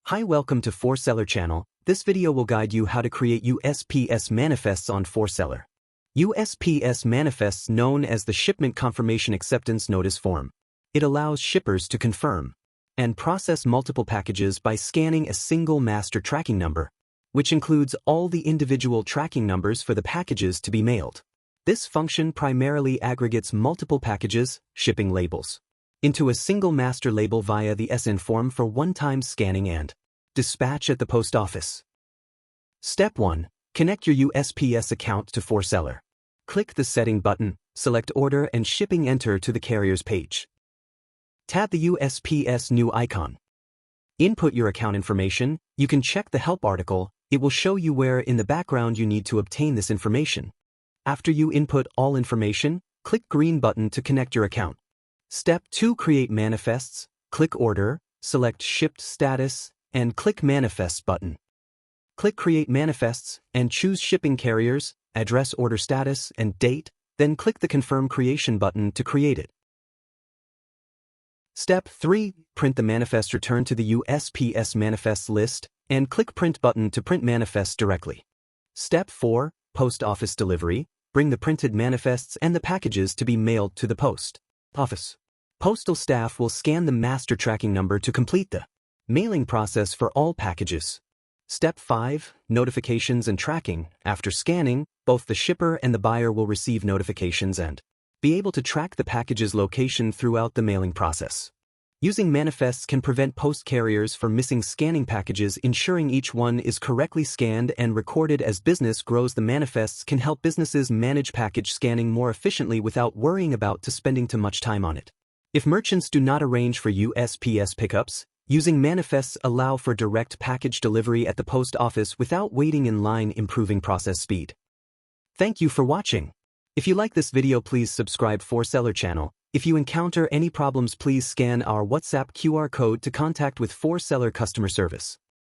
Hi, welcome to ForSeller channel. This video will guide you how to create USPS manifests on ForSeller. USPS manifests known as the Shipment Confirmation Acceptance Notice form. It allows shippers to confirm and process multiple packages by scanning a single master tracking number, which includes all the individual tracking numbers for the packages to be mailed. This function primarily aggregates multiple packages, shipping labels, into a single master label via the SN form for one-time scanning and dispatch at the post office. Step 1. Connect your USPS account to ForSeller. Click the Setting button, select Order and Shipping, enter to the carrier's page. Tap the USPS New icon. Input your account information. You can check the help article. It will show you where in the background you need to obtain this information. After you input all information, click green button to connect your account. Step 2. Create manifests. Click Order, select Shipped Status, and click Manifests button. Click Create Manifests and choose Shipping Carriers, Address, Order Status, and Date, then click the Confirm Creation button to create it. Step 3. Print the manifest. Return to the USPS manifests list and click Print button to print manifests directly. Step 4. Post office delivery. Bring the printed manifests and the packages to be mailed to the post office. Postal staff will scan the master tracking number to complete the mailing process for all packages. Step 5. Notifications and tracking. After scanning, both the shipper and the buyer will receive notifications and be able to track the package's location throughout the mailing process. Using manifests can prevent post carriers from missing scanning packages, ensuring each one is correctly scanned and recorded. As business grows, the manifests can help businesses manage package scanning more efficiently without worrying about spending too much time on it. If merchants do not arrange for USPS pickups, using manifests allow for direct package delivery at the post office without waiting in line, improving process speed. Thank you for watching. If you like this video, please subscribe ForSeller channel. If you encounter any problems, please scan our WhatsApp QR code to contact with ForSeller customer service.